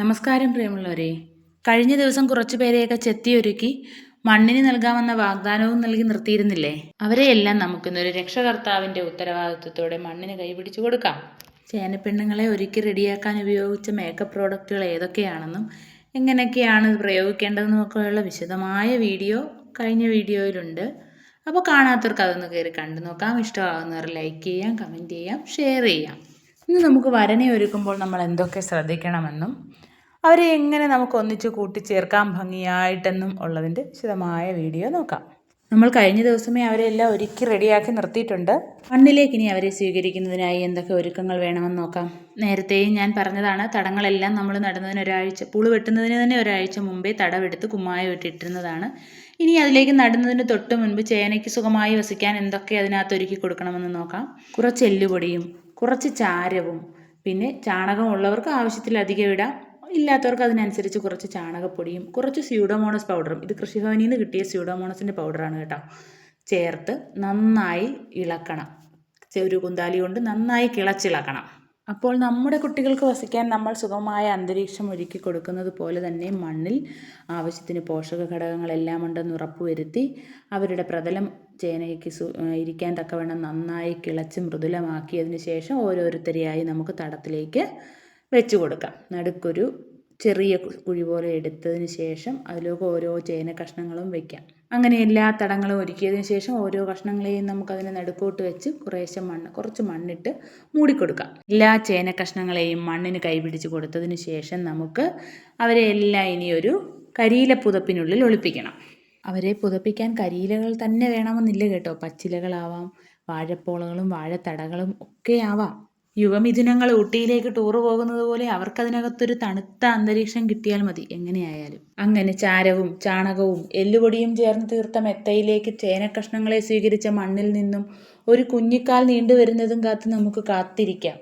നമസ്കാരം പ്രിയമുള്ളവരെ. കഴിഞ്ഞ ദിവസം കുറച്ചു പേരെയൊക്കെ ചെത്തിയൊരുക്കി മണ്ണിന് നൽകാമെന്ന വാഗ്ദാനവും നൽകി നിർത്തിയിരുന്നില്ലേ? അവരെയെല്ലാം നമുക്കിന്നൊരു രക്ഷകർത്താവിൻ്റെ ഉത്തരവാദിത്വത്തോടെ മണ്ണിന് കൈപിടിച്ചു കൊടുക്കാം. ചേനപ്പെണ്ണുങ്ങളെ ഒരുക്കി റെഡിയാക്കാൻ ഉപയോഗിച്ച മേക്കപ്പ് പ്രോഡക്റ്റുകൾ ഏതൊക്കെയാണെന്നും എങ്ങനെയൊക്കെയാണ് ഇത് പ്രയോഗിക്കേണ്ടതെന്നും ഒക്കെയുള്ള വിശദമായ വീഡിയോ കഴിഞ്ഞ വീഡിയോയിലുണ്ട്. അപ്പോൾ കാണാത്തവർക്ക് അതൊന്ന് കയറി കണ്ടു നോക്കാം. ഇഷ്ടമാകുന്നവർ ലൈക്ക് ചെയ്യാം, കമൻറ്റ് ചെയ്യാം, ഷെയർ ചെയ്യാം. ഇന്ന് നമുക്ക് വരനെ ഒരുക്കുമ്പോൾ നമ്മൾ എന്തൊക്കെ ശ്രദ്ധിക്കണമെന്നും അവരെ എങ്ങനെ നമുക്ക് ഒന്നിച്ച് കൂട്ടിച്ചേർക്കാൻ ഭംഗിയായിട്ടെന്നും ഉള്ളതിൻ്റെ വിശദമായ വീഡിയോ നോക്കാം. നമ്മൾ കഴിഞ്ഞ ദിവസമേ അവരെല്ലാം ഒരുക്കി റെഡിയാക്കി നിർത്തിയിട്ടുണ്ട്. മണ്ണിലേക്ക് ഇനി അവരെ സ്വീകരിക്കുന്നതിനായി എന്തൊക്കെ ഒരുക്കങ്ങൾ വേണമെന്ന് നോക്കാം. നേരത്തെയും ഞാൻ പറഞ്ഞതാണ്, തടങ്ങളെല്ലാം നമ്മൾ നടുന്നതിന് പൂള് വെട്ടുന്നതിന് തന്നെ ഒരാഴ്ച മുമ്പേ തടവെടുത്ത് കുമ്മായം ഇട്ടിരുന്നതാണ്. ഇനി അതിലേക്ക് നടുന്നതിന് തൊട്ട് മുൻപ് ചേനയ്ക്ക് സുഖമായി വസിക്കാൻ എന്തൊക്കെ അതിനകത്ത് ഒരുക്കി കൊടുക്കണമെന്ന് നോക്കാം. കുറച്ച് എല്ലുപൊടിയും കുറച്ച് ചാരവും പിന്നെ ചാണകം ഉള്ളവർക്ക് ആവശ്യത്തിലധികം ഇടാം, ഇല്ലാത്തവർക്ക് അതിനനുസരിച്ച് കുറച്ച് ചാണകപ്പൊടിയും കുറച്ച് സ്യൂഡോമോണസ് പൗഡറും, ഇത് കൃഷിഭവനിൽ നിന്ന് കിട്ടിയ സ്യൂഡോമോണസിൻ്റെ പൗഡറാണ് കേട്ടോ, ചേർത്ത് നന്നായി ഇളക്കണം. ഒരു കുന്താലി കൊണ്ട് നന്നായി കിളച്ചിളക്കണം. അപ്പോൾ നമ്മുടെ കുട്ടികൾക്ക് വസിക്കാൻ നമ്മൾ സുഗമമായ അന്തരീക്ഷം ഒരുക്കി കൊടുക്കുന്നത് പോലെ തന്നെ മണ്ണിൽ ആവശ്യത്തിന് പോഷക ഘടകങ്ങളെല്ലാം ഉണ്ടെന്ന് ഉറപ്പുവരുത്തി അവരുടെ പ്രതലം ചേനയ്ക്ക് ഇരിക്കാൻ തക്കവണ്ണം നന്നായി കിളച്ച് മൃദുലമാക്കിയതിന് ശേഷം ഓരോരുത്തരെയായി നമുക്ക് തടത്തിലേക്ക് വെച്ച് കൊടുക്കാം. നടുക്കൊരു ചെറിയ കുഴി പോലെ എടുത്തതിന് ശേഷം അതിലേക്ക് ഓരോ ചേന കഷ്ണങ്ങളും വയ്ക്കാം. അങ്ങനെ എല്ലാ തടങ്ങളും ഒരുക്കിയതിന് ശേഷം ഓരോ കഷ്ണങ്ങളെയും നമുക്കതിന് നടുക്കോട്ട് വെച്ച് കുറച്ച് മണ്ണിട്ട് മൂടിക്കൊടുക്കാം. എല്ലാ ചേന കഷ്ണങ്ങളെയും മണ്ണിന് കൈപിടിച്ച് കൊടുത്തതിന് ശേഷം നമുക്ക് അവരെ എല്ലാം ഇനിയൊരു കരിയില പുതപ്പിനുള്ളിൽ ഒളിപ്പിക്കണം. അവരെ പുതപ്പിക്കാൻ കരിയിലകൾ തന്നെ വേണമെന്നില്ല കേട്ടോ, പച്ചിലകളാവാം, വാഴപ്പോളകളും വാഴത്തടകളും ഒക്കെ ആവാം. യുവമിഥുനങ്ങൾ ഊട്ടിയിലേക്ക് ടൂറ് പോകുന്നത് പോലെ അവർക്കതിനകത്തൊരു തണുത്ത അന്തരീക്ഷം കിട്ടിയാൽ മതി എങ്ങനെയായാലും. അങ്ങനെ ചാരവും ചാണകവും എല്ലുപൊടിയും ചേർന്ന് തീർത്ത മെത്തയിലേക്ക് ചേനക്കഷ്ണങ്ങളെ സ്വീകരിച്ച മണ്ണിൽ നിന്നും ഒരു കുഞ്ഞിക്കാൽ നീണ്ടുവരുന്നതും കാത്ത് നമുക്ക് കാത്തിരിക്കാം.